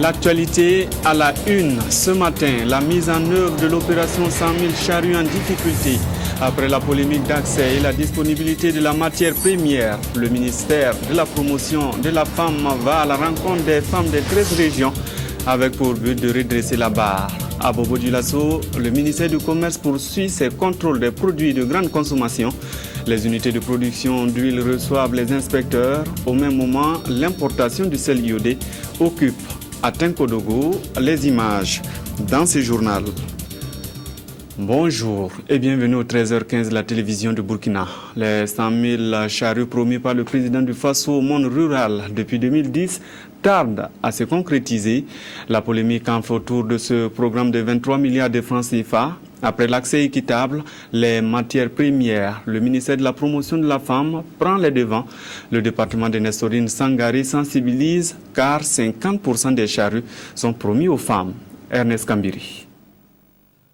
L'actualité à la une. Ce matin, la mise en œuvre de l'opération 100 000 charrues en difficulté. Après la polémique d'accès et la disponibilité de la matière première, le ministère de la promotion de la femme va à la rencontre des femmes des 13 régions avec pour but de redresser la barre. À Bobo-Dioulasso, le ministère du Commerce poursuit ses contrôles des produits de grande consommation. Les unités de production d'huile reçoivent les inspecteurs. Au même moment, l'importation du sel iodé occupe à Tenkodogo les images dans ce journal. Bonjour et bienvenue au 13h15 de la télévision de Burkina. Les 100 000 charrues promis par le président du Faso au monde rural depuis 2010 tardent à se concrétiser. La polémique en fait autour de ce programme de 23 milliards de francs CFA. Après l'accès équitable, les matières premières, le ministère de la promotion de la femme prend les devants. Le département de Nestorine Sangaré sensibilise car 50% des charrues sont promis aux femmes. Ernest Kambiri.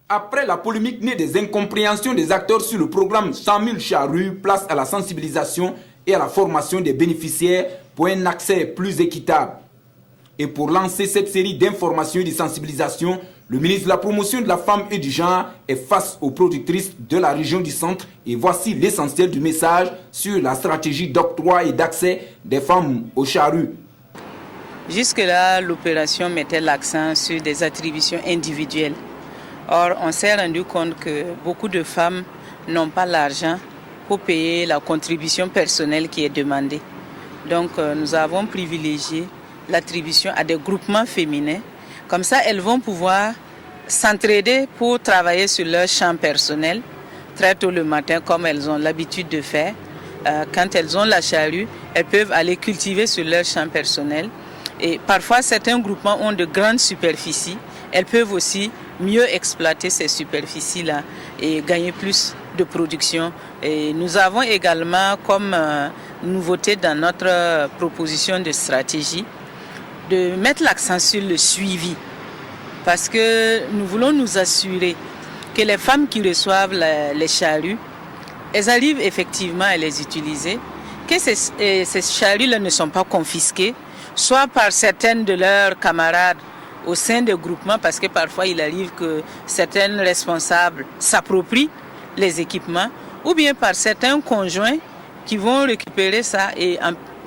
Après la polémique née des incompréhensions des acteurs sur le programme 100 000 charrues, place à la sensibilisation et à la formation des bénéficiaires pour un accès plus équitable. Et pour lancer cette série d'informations et de sensibilisation, le ministre de la Promotion de la Femme et du Genre est face aux productrices de la région du Centre. Et voici l'essentiel du message sur la stratégie d'octroi et d'accès des femmes aux charrues. Jusque-là, l'opération mettait l'accent sur des attributions individuelles. Or, on s'est rendu compte que beaucoup de femmes n'ont pas l'argent pour payer la contribution personnelle qui est demandée. Donc, nous avons privilégié l'attribution à des groupements féminins. Comme ça, elles vont pouvoir s'entraider pour travailler sur leur champ personnel très tôt le matin, comme elles ont l'habitude de faire. Quand elles ont la charrue, elles peuvent aller cultiver sur leur champ personnel. Et parfois, certains groupements ont de grandes superficies. Elles peuvent aussi mieux exploiter ces superficies-là et gagner plus de production. Et nous avons également comme nouveauté dans notre proposition de stratégie de mettre l'accent sur le suivi. Parce que nous voulons nous assurer que les femmes qui reçoivent les charrues, elles arrivent effectivement à les utiliser, que ces charrues-là ne sont pas confisquées, soit par certaines de leurs camarades au sein des groupements, parce que parfois il arrive que certains responsables s'approprient les équipements, ou bien par certains conjoints qui vont récupérer ça et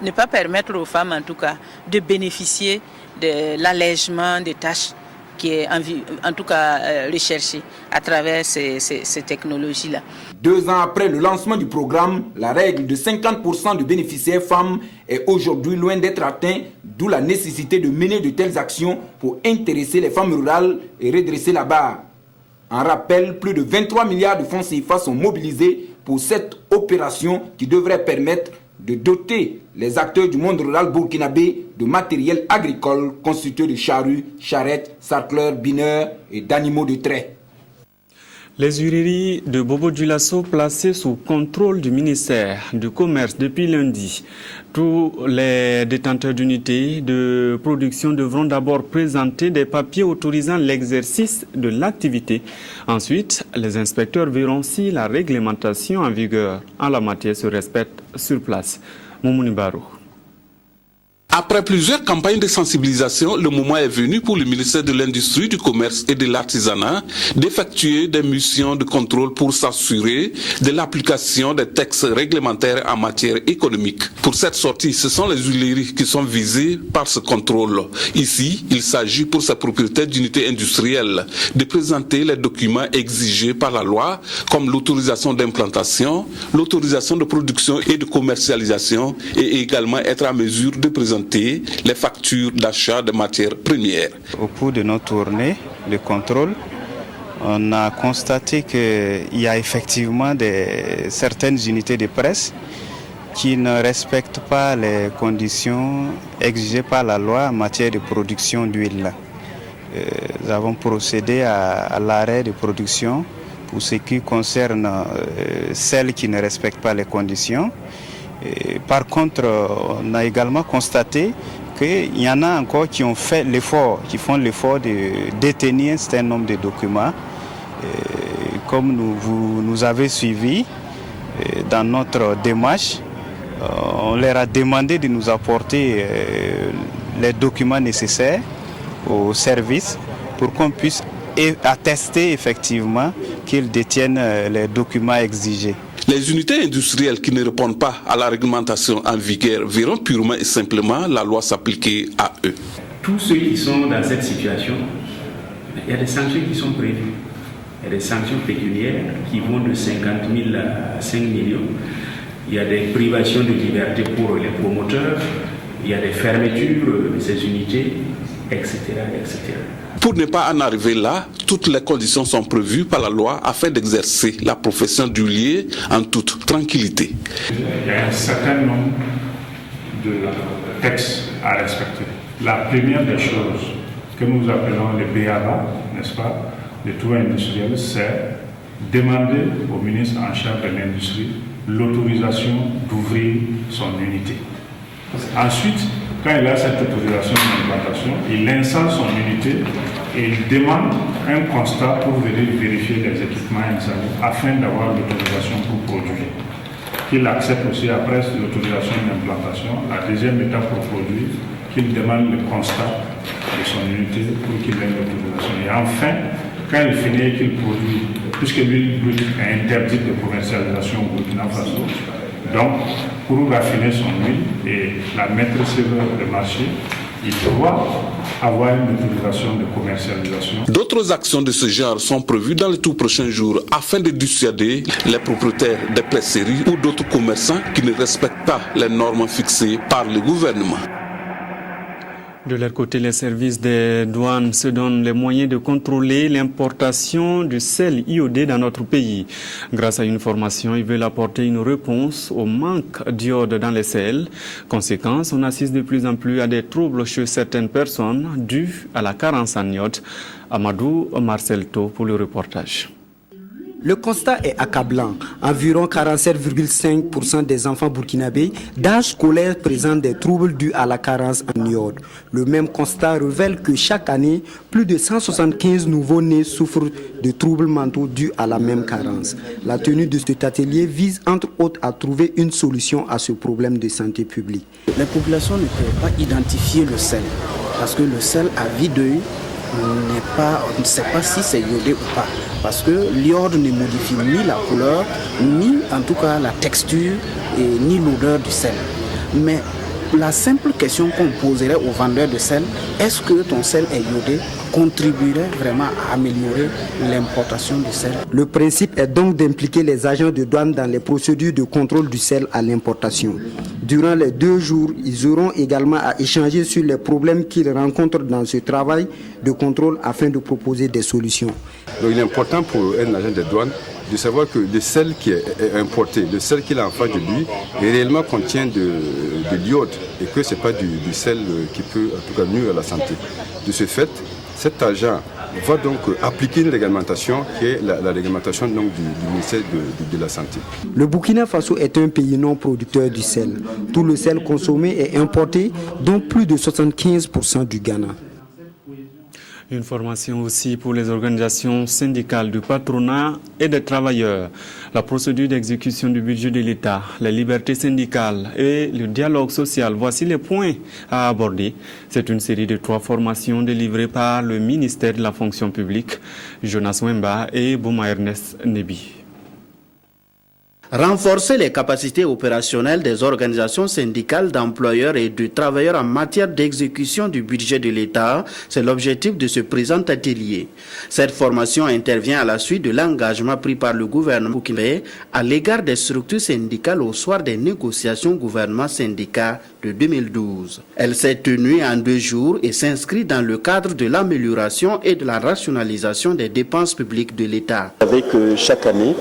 ne pas permettre aux femmes en tout cas de bénéficier de l'allègement des tâches qui est en tout cas recherché à travers ces technologies-là. 2 ans après le lancement du programme, la règle de 50% de bénéficiaires femmes est aujourd'hui loin d'être atteinte, d'où la nécessité de mener de telles actions pour intéresser les femmes rurales et redresser la barre. En rappel, plus de 23 milliards de francs CFA sont mobilisés pour cette opération qui devrait permettre de doter les acteurs du monde rural burkinabé de matériel agricole constitué de charrues, charrettes, sarcleurs, bineurs et d'animaux de trait. Les huileries de Bobo-Dioulasso placées sous contrôle du ministère du Commerce depuis lundi. Tous les détenteurs d'unités de production devront d'abord présenter des papiers autorisant l'exercice de l'activité. Ensuite, les inspecteurs verront si la réglementation en vigueur en la matière se respecte sur place. Moumouni Barou. Après plusieurs campagnes de sensibilisation, le moment est venu pour le ministère de l'Industrie, du Commerce et de l'Artisanat d'effectuer des missions de contrôle pour s'assurer de l'application des textes réglementaires en matière économique. Pour cette sortie, ce sont les huileries qui sont visées par ce contrôle. Ici, il s'agit pour ces propriétaires d'unités industrielles de présenter les documents exigés par la loi, comme l'autorisation d'implantation, l'autorisation de production et de commercialisation, et également être à mesure de présenter les factures d'achat de matières premières. Au cours de notre tournée de contrôle, on a constaté qu'il y a effectivement certaines unités de presse qui ne respectent pas les conditions exigées par la loi en matière de production d'huile. Nous avons procédé à l'arrêt de production pour ce qui concerne celles qui ne respectent pas les conditions. Par contre, on a également constaté qu'il y en a encore qui ont fait l'effort, qui font l'effort de détenir un certain nombre de documents. Comme vous nous avez suivis dans notre démarche, on leur a demandé de nous apporter les documents nécessaires au service pour qu'on puisse attester effectivement qu'ils détiennent les documents exigés. Les unités industrielles qui ne répondent pas à la réglementation en vigueur verront purement et simplement la loi s'appliquer à eux. Tous ceux qui sont dans cette situation, il y a des sanctions qui sont prévues. Il y a des sanctions pécuniaires qui vont de 50 000 à 5 millions. Il y a des privations de liberté pour les promoteurs. Il y a des fermetures de ces unités, etc., etc. Pour ne pas en arriver là, toutes les conditions sont prévues par la loi afin d'exercer la profession d'huilier en toute tranquillité. Il y a un certain nombre de textes à respecter. La première des choses que nous appelons les BABA, n'est-ce pas, les troubles industriels, c'est demander au ministre en charge de l'industrie l'autorisation d'ouvrir son unité. Ensuite, quand il a cette autorisation d'implantation, il installe son unité et il demande un constat pour venir vérifier les équipements installés afin d'avoir l'autorisation pour produire. Qu'il accepte aussi après l'autorisation d'implantation, la deuxième étape pour produire, qu'il demande le constat de son unité pour qu'il ait l'autorisation. Et enfin, quand il finit et qu'il produit, puisque l'huile brute est interdite de commercialisation au Burkina Faso, donc pour raffiner son huile et la mettre sur le marché, il doit avoir une autorisation de commercialisation. D'autres actions de ce genre sont prévues dans les tout prochains jours afin de dissuader les propriétaires des presseries ou d'autres commerçants qui ne respectent pas les normes fixées par le gouvernement. De leur côté, les services des douanes se donnent les moyens de contrôler l'importation du sel iodé dans notre pays. Grâce à une formation, ils veulent apporter une réponse au manque d'iode dans les sels. Conséquence, on assiste de plus en plus à des troubles chez certaines personnes dus à la carence en iode. Amadou Marcelto pour le reportage. Le constat est accablant. Environ 47,5% des enfants burkinabés d'âge scolaire présentent des troubles dus à la carence en iode. Le même constat révèle que chaque année, plus de 175 nouveaux-nés souffrent de troubles mentaux dus à la même carence. La tenue de cet atelier vise entre autres à trouver une solution à ce problème de santé publique. Les populations ne peuvent pas identifier le sel parce que le sel à vue d'œil, on ne sait pas si c'est iodé ou pas, parce que l'iode ne modifie ni la couleur, ni en tout cas la texture, et ni l'odeur du sel. Mais la simple question qu'on poserait aux vendeurs de sel, est-ce que ton sel est iodé, contribuerait vraiment à améliorer l'importation du sel. Le principe est donc d'impliquer les agents de douane dans les procédures de contrôle du sel à l'importation. Durant les 2 jours, ils auront également à échanger sur les problèmes qu'ils rencontrent dans ce travail de contrôle afin de proposer des solutions. Donc il est important pour un agent de douane de savoir que le sel qui est importé, le sel qu'il a en face de lui, réellement contient de l'iode et que ce n'est pas du sel qui peut en tout cas nuire à la santé. De ce fait, cet agent va donc appliquer une réglementation qui est la réglementation donc, du ministère de la Santé. Le Burkina Faso est un pays non producteur du sel. Tout le sel consommé est importé, dont plus de 75% du Ghana. Une formation aussi pour les organisations syndicales du patronat et des travailleurs. La procédure d'exécution du budget de l'État, les libertés syndicales et le dialogue social. Voici les points à aborder. C'est une série de 3 formations délivrées par le ministère de la fonction publique, Jonas Wemba et Bouma Ernest Nebi. Renforcer les capacités opérationnelles des organisations syndicales d'employeurs et de travailleurs en matière d'exécution du budget de l'État, c'est l'objectif de ce présent atelier. Cette formation intervient à la suite de l'engagement pris par le gouvernement burkinabé à l'égard des structures syndicales au soir des négociations gouvernement-syndicat de 2012. Elle s'est tenue en 2 jours et s'inscrit dans le cadre de l'amélioration et de la rationalisation des dépenses publiques de l'État. Avec chaque année,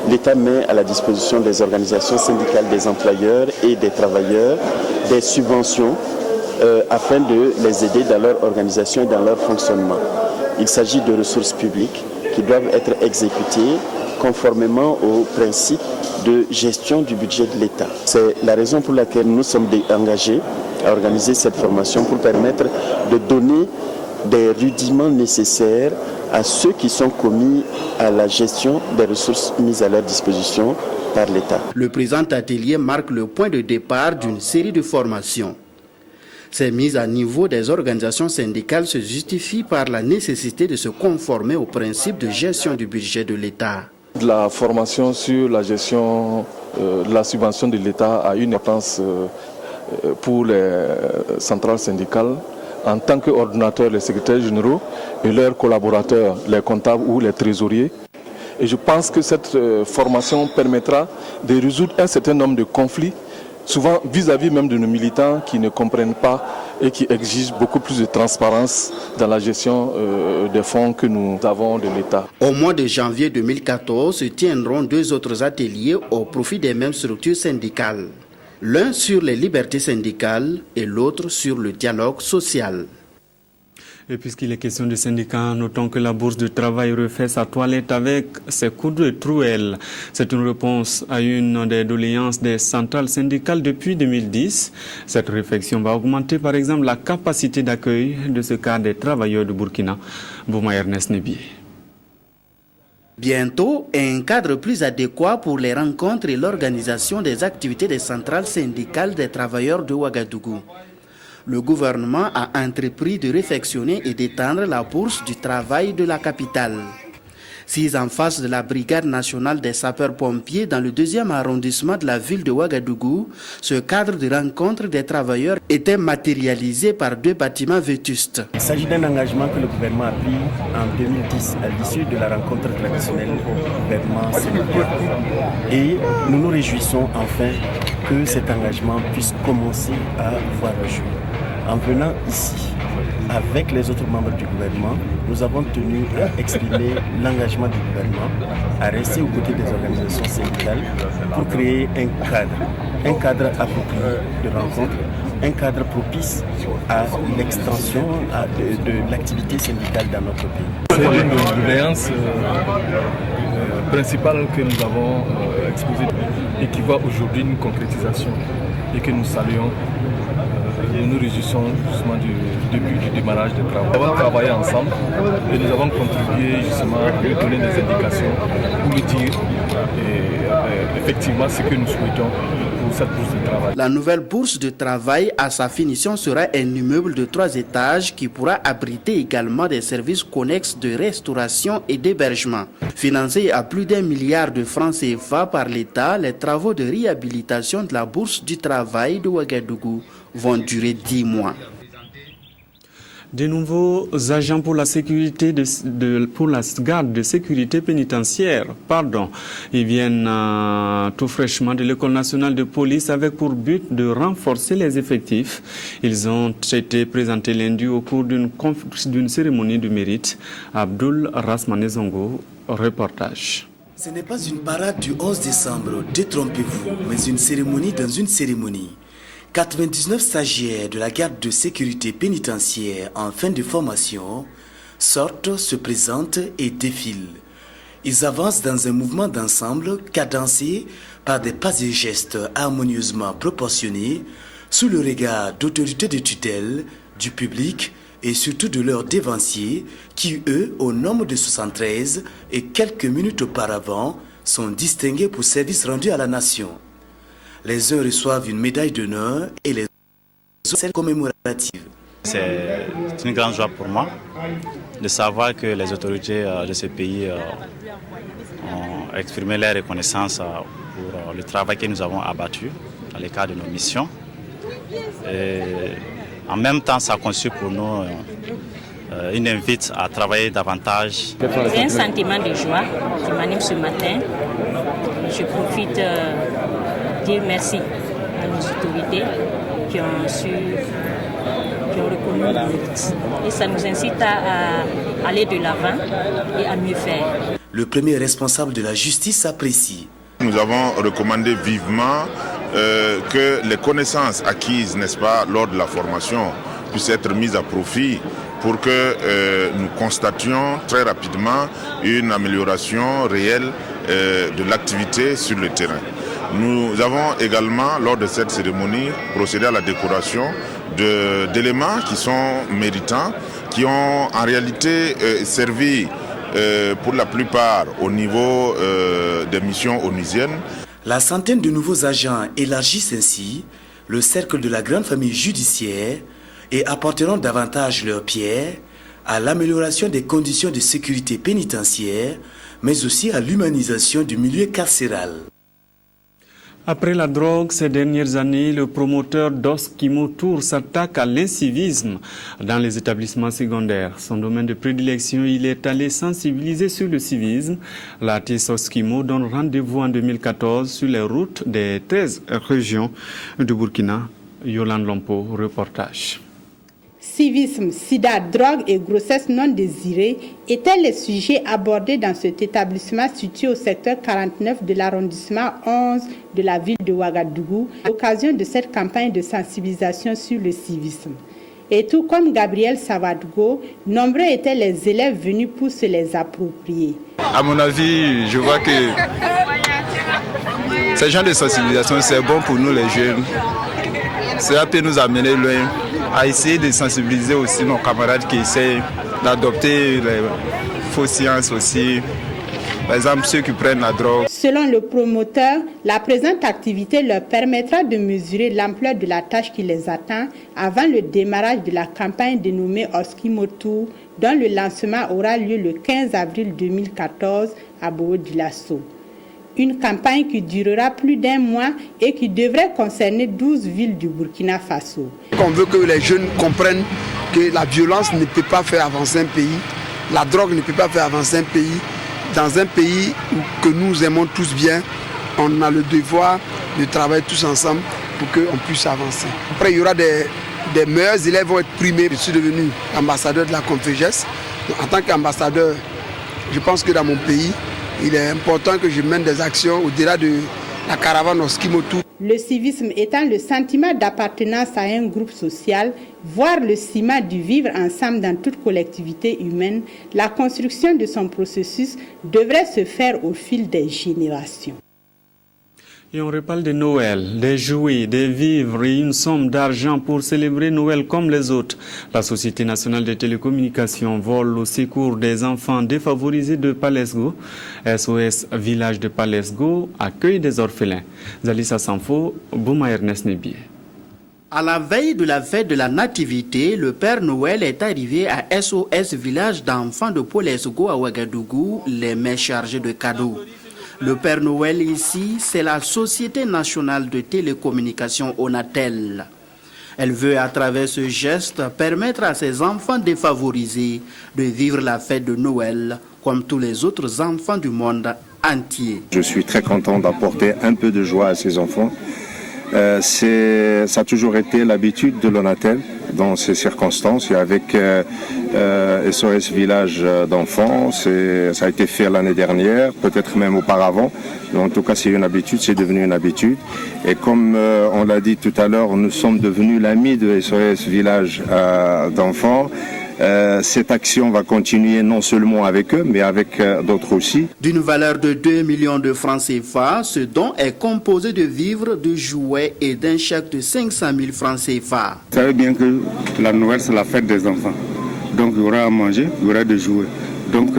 l'État met à la disposition des organisations syndicales des employeurs et des travailleurs des subventions afin de les aider dans leur organisation et dans leur fonctionnement. Il s'agit de ressources publiques qui doivent être exécutées conformément aux principes de gestion du budget de l'État. C'est la raison pour laquelle nous sommes engagés à organiser cette formation pour permettre de donner des rudiments nécessaires à ceux qui sont commis à la gestion des ressources mises à leur disposition par l'État. Le présent atelier marque le point de départ d'une série de formations. Ces mises à niveau des organisations syndicales se justifient par la nécessité de se conformer aux principes de gestion du budget de l'État. La formation sur la gestion de la subvention de l'État a une importance pour les centrales syndicales en tant qu'ordonnateurs, les secrétaires généraux et leurs collaborateurs, les comptables ou les trésoriers. Et je pense que cette formation permettra de résoudre un certain nombre de conflits, souvent vis-à-vis même de nos militants qui ne comprennent pas et qui exigent beaucoup plus de transparence dans la gestion des fonds que nous avons de l'État. Au mois de janvier 2014 se tiendront 2 autres ateliers au profit des mêmes structures syndicales. L'un sur les libertés syndicales et l'autre sur le dialogue social. Et puisqu'il est question de syndicats, notons que la Bourse du Travail refait sa toilette avec ses coups de trouelle. C'est une réponse à une des doléances des centrales syndicales depuis 2010. Cette réflexion va augmenter par exemple la capacité d'accueil de ce cas des travailleurs de Burkina. Bouma Ernest Nebié. Bientôt, un cadre plus adéquat pour les rencontres et l'organisation des activités des centrales syndicales des travailleurs de Ouagadougou. Le gouvernement a entrepris de réfectionner et d'étendre la bourse du travail de la capitale. Sise en face de la brigade nationale des sapeurs-pompiers dans le 2e arrondissement de la ville de Ouagadougou, ce cadre de rencontre des travailleurs était matérialisé par 2 bâtiments vétustes. Il s'agit d'un engagement que le gouvernement a pris en 2010 à l'issue de la rencontre traditionnelle gouvernement syndical. Et nous nous réjouissons enfin que cet engagement puisse commencer à voir le jour. En venant ici, avec les autres membres du gouvernement, nous avons tenu à exprimer l'engagement du gouvernement à rester aux côtés des organisations syndicales pour créer un cadre approprié de rencontre, un cadre propice à l'extension de l'activité syndicale dans notre pays. C'est l'une des doléances principales que nous avons exposées et qui voit aujourd'hui une concrétisation et que nous saluons. Nous nous réjouissons justement du début du démarrage des travaux. Nous avons travaillé ensemble et nous avons contribué justement à lui donner des indications pour lui dire effectivement ce que nous souhaitons pour cette bourse de travail. La nouvelle bourse de travail à sa finition sera un immeuble de 3 étages qui pourra abriter également des services connexes de restauration et d'hébergement. Financés à plus d'1 milliard de francs CFA par l'État, les travaux de réhabilitation de la bourse du travail de Ouagadougou vont durer 10 mois. De nouveaux agents pour la sécurité pour la garde de sécurité pénitentiaire, ils viennent tout fraîchement de l'École nationale de police avec pour but de renforcer les effectifs. Ils ont été présentés lundi au cours d'une cérémonie du mérite. Abdul Rasmanezongo, reportage. Ce n'est pas une parade du 11 décembre, détrompez-vous, mais une cérémonie dans une cérémonie. 99 stagiaires de la garde de sécurité pénitentiaire en fin de formation sortent, se présentent et défilent. Ils avancent dans un mouvement d'ensemble cadencé par des pas et gestes harmonieusement proportionnés sous le regard d'autorités de tutelle, du public et surtout de leurs dévanciers qui, eux, au nombre de 73 et quelques minutes auparavant, sont distingués pour service rendu à la nation. Les uns reçoivent une médaille d'honneur et les autres celle commémorative. C'est une grande joie pour moi de savoir que les autorités de ce pays ont exprimé leur reconnaissance pour le travail que nous avons abattu dans le cadre de nos missions. Et en même temps, ça constitue pour nous une invite à travailler davantage. J'ai un sentiment de joie qui m'anime ce matin. Je profite dire merci à nos autorités qui ont reconnu le mérite. Et ça nous incite à aller de l'avant et à mieux faire. Le premier responsable de la justice apprécie. Nous avons recommandé vivement que les connaissances acquises, n'est-ce pas, lors de la formation puissent être mises à profit pour que nous constations très rapidement une amélioration réelle de l'activité sur le terrain. Nous avons également, lors de cette cérémonie, procédé à la décoration d'éléments qui sont méritants, qui ont en réalité servi pour la plupart au niveau des missions onusiennes. La centaine de nouveaux agents élargissent ainsi le cercle de la grande famille judiciaire et apporteront davantage leur pierre à l'amélioration des conditions de sécurité pénitentiaire, mais aussi à l'humanisation du milieu carcéral. Après la drogue, ces dernières années, le promoteur d'Oskimo Tour s'attaque à l'incivisme dans les établissements secondaires. Son domaine de prédilection, il est allé sensibiliser sur le civisme. L'artiste Oskimo donne rendez-vous en 2014 sur les routes des 13 régions de Burkina. Yolande Lompo, reportage. Civisme, sida, drogue et grossesse non désirée étaient les sujets abordés dans cet établissement situé au secteur 49 de l'arrondissement 11 de la ville de Ouagadougou à l'occasion de cette campagne de sensibilisation sur le civisme. Et tout comme Gabriel Savadgo, nombreux étaient les élèves venus pour se les approprier. À mon avis, je vois que ce genre de sensibilisation, c'est bon pour nous les jeunes. Cela peut nous amener loin, à essayer de sensibiliser aussi nos camarades qui essaient d'adopter les fausses sciences aussi. Par exemple, ceux qui prennent la drogue. Selon le promoteur, la présente activité leur permettra de mesurer l'ampleur de la tâche qui les attend avant le démarrage de la campagne dénommée Oskimo Tour, dont le lancement aura lieu le 15 avril 2014 à Bobo-Dioulasso. Une campagne qui durera plus d'1 mois et qui devrait concerner 12 villes du Burkina Faso. On veut que les jeunes comprennent que la violence ne peut pas faire avancer un pays, la drogue ne peut pas faire avancer un pays. Dans un pays que nous aimons tous bien, on a le devoir de travailler tous ensemble pour qu'on puisse avancer. Après, il y aura des meilleurs élèves vont être primés. Je suis devenu ambassadeur de la Conféges. En tant qu'ambassadeur, je pense que dans mon pays, il est important que je mène des actions au-delà de la caravane Oskimo Tour. Le civisme étant le sentiment d'appartenance à un groupe social, voire le ciment du vivre ensemble dans toute collectivité humaine, la construction de son processus devrait se faire au fil des générations. Et on reparle de Noël, des jouets, des vivres et une somme d'argent pour célébrer Noël comme les autres. La Société nationale de télécommunications vole au secours des enfants défavorisés de Palesgo. SOS Village de Palesgo accueille des orphelins. Zalissa Sanfo, Bouma Ernest Nebié. À la veille de la fête de la Nativité, le Père Noël est arrivé à SOS Village d'enfants de Palesgo à Ouagadougou, les mains chargées de cadeaux. Le Père Noël ici, c'est la Société nationale de télécommunications ONATEL. Elle veut à travers ce geste permettre à ses enfants défavorisés de vivre la fête de Noël comme tous les autres enfants du monde entier. Je suis très content d'apporter un peu de joie à ces enfants. Ça a toujours été l'habitude de l'ONATEL dans ces circonstances et avec SOS Village d'enfants, ça a été fait l'année dernière, peut-être même auparavant. En tout cas, c'est une habitude, c'est devenu une habitude. Et comme on l'a dit tout à l'heure, nous sommes devenus l'ami de SOS Village d'enfants. Cette action va continuer non seulement avec eux, mais avec d'autres aussi. D'une valeur de 2 millions de francs CFA, ce don est composé de vivres, de jouets et d'un chèque de 500 000 francs CFA. Vous savez bien que la Noël, c'est la fête des enfants. Donc il y aura à manger, il y aura des jouets. Donc,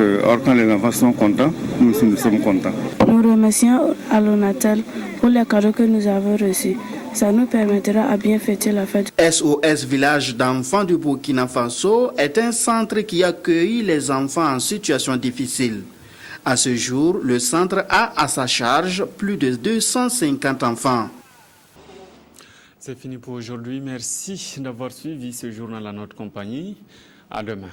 quand les enfants sont contents, nous aussi nous sommes contents. Nous remercions à l'ONATEL pour les cadeaux que nous avons reçus. Ça nous permettra à bien fêter la fête. SOS Village d'enfants du Burkina Faso est un centre qui accueille les enfants en situation difficile. À ce jour, le centre a à sa charge plus de 250 enfants. C'est fini pour aujourd'hui. Merci d'avoir suivi ce journal à notre compagnie. À demain.